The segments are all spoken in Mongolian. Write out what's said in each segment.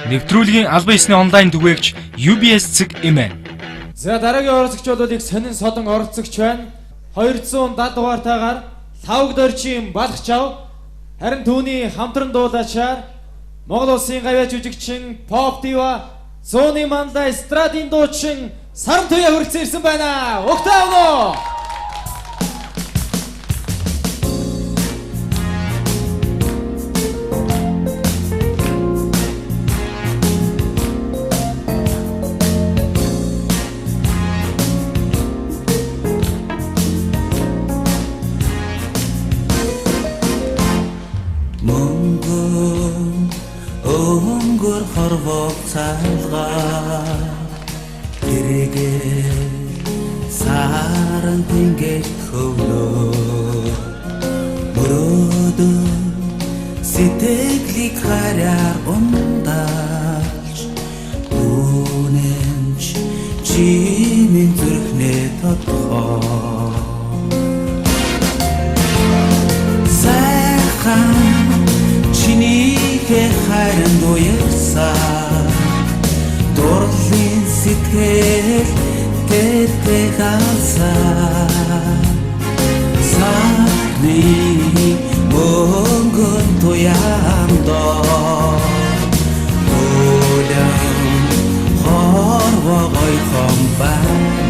Нэвтрүүлгийн албан ёсны онлайн түгээгч UBS цэг эмээ. За дараагийн оролцогч бол их сонин содон оролцогч байна. 270 дугаартаагаар лавг дорчийн балхчав. Харин түүний хамтран дуулаачаар Монгол улсын гавьяа жүжигчин Pop Diva Зууны манда эстрадын дуучин Саран Туяа хүрэлцэн ирсэн байна. Октавно! Өнгөр хорвоо цайлгаа тэргээ саран тэнгэж хөвлөө мөрөөдөө сэтгэлийг хараар ундaalж үнэнч чимийн зүрхнээ тодорхой сайхан чинийхээ хайран дуярсаа дурлалын сэтгэл тэртээ хаалсаа сарны мөнгөн туяандоо өлөн хорвоо гойхон байна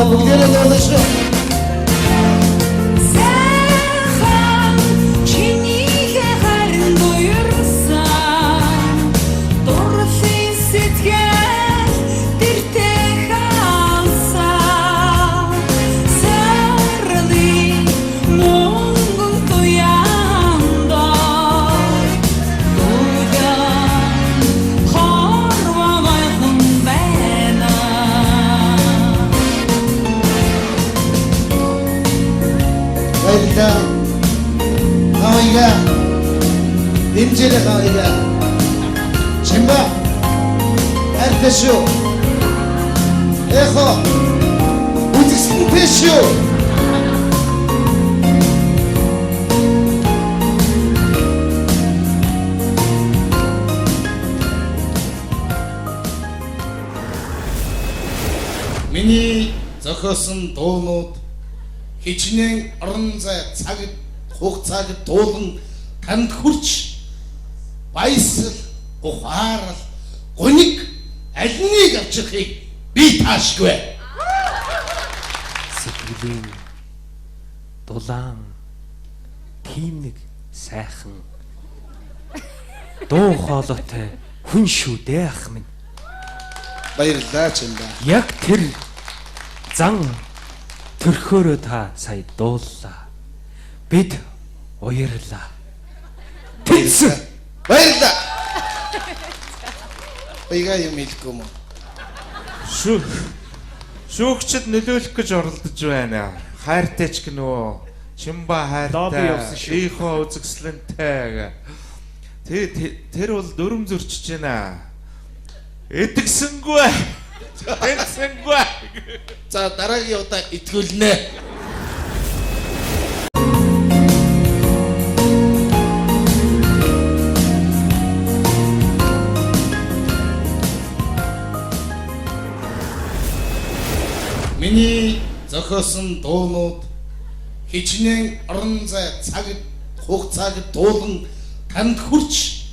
Бүгдээрээ дуулаач. Сайхан чинийхээ харин дуярсан дурлалын сэтгэл тэртээ хаалсан сарны мөнгөн туяандоо өлөн хорвоо гойхон байна Хавига дэмжээрэй хавига чимба артэшо эхо үзэсгэлэн пэшо миний зохиосон дуунууд хичнээн орон зай цагт хугацааг дуулан танд хүрч баясал, ухаарал, гуниг аль нэг авчихыг би таашгүй. Сэтгэлийн дулаан тийм нэг сайхан дуу хоолойтой хүн шүү дээ ах минь. Баярлалаа чимба. Яг тэр зан төрхөөрөө та сая дууллаа. Бид уярлаа. Тэс Баярлалаа. Баяга юм хэлэхгүй юм уу? Шүүгчд нөлөөлөх гэж оролдож байна. Хайртай ч гинөө. Чимба хайртай. Ийхөө үзэсгэлэнтэй. Тэр бол дүрм зөрчиж байна. Эдгсэнгүй. Эдгсэнгүй. За дараагийн удаа итгүүлнэ. Миний зохиосон дуунууд хичнээн орон зай цагт хугацааг дуулан танд хүрч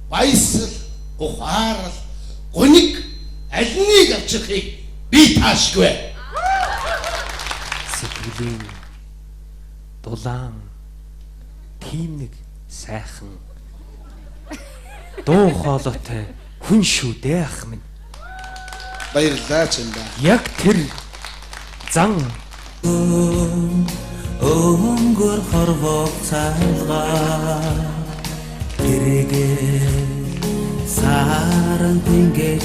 баясал, ухаарал, гуниг аль нэг авчихыг би таашгүй. сэтгэлийн дулаан тийм нэг сайхан дуу хоолойтой хүн шүү дээ ах минь. Баярлалаа чимба. Яг тэр зан өнгөр хорвоо цайлгаа тэргээ саран тэнгэж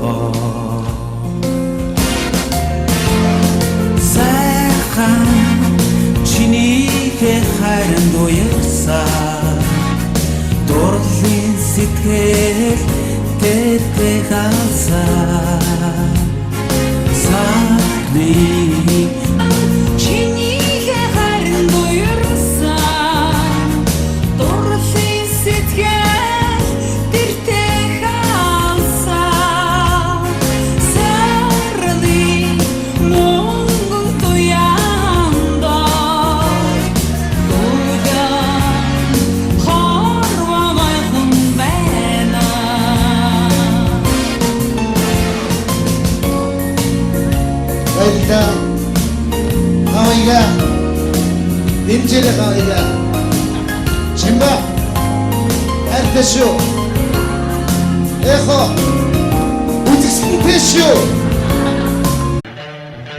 орхоо сайхан чинийхээ хайранд уярсаа дурлалын сэтгэл тэртэй хаалсаа сарны чинийхээ хайранд уярсаа дурлалын сэтгэл тэртэй хаалсаа сарны мөнгөн туяндаа дуян хорвоогойхон байна Баярлалаа. Хавига. Дэмжээрэй хавига. Чимба. Альтэшөө. Эхо. Үзэсгэлэнтэшөө.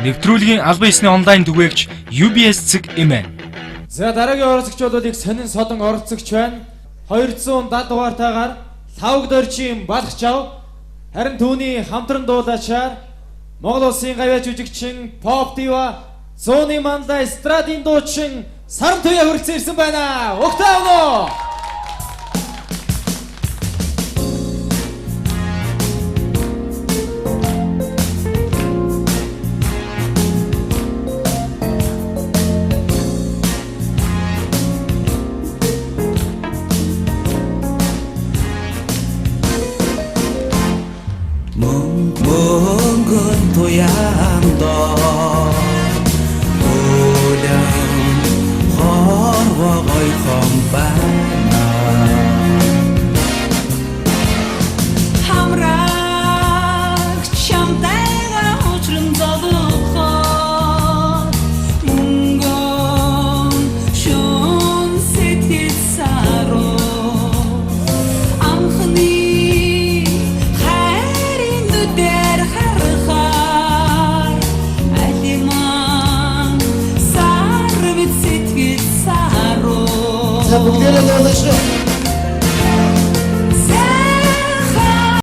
Нэвтрүүлгийн албан ёсны онлайн түгээгч UBS цэг эмээ. За дараагийн оролцогчдуудыг сонин содон оролцогч байна. 270 дугаартаагаар лавг доржийн балхчав. Харин түүний хамтран дуулаачаар Монгол улсын гавьяа жүжигчин Pop Diva Зууны мандаа эстрадын дуучин Саран Туяа хүрэлцэн ирсэн байна. Угтаавно. мөнгөн туяндаа улаан хорвоогойхон байна хамраг чамтайга учран зовхоо мөнгөн шон сэтгэл сароо анхны За бүгдээрээ дуулаач.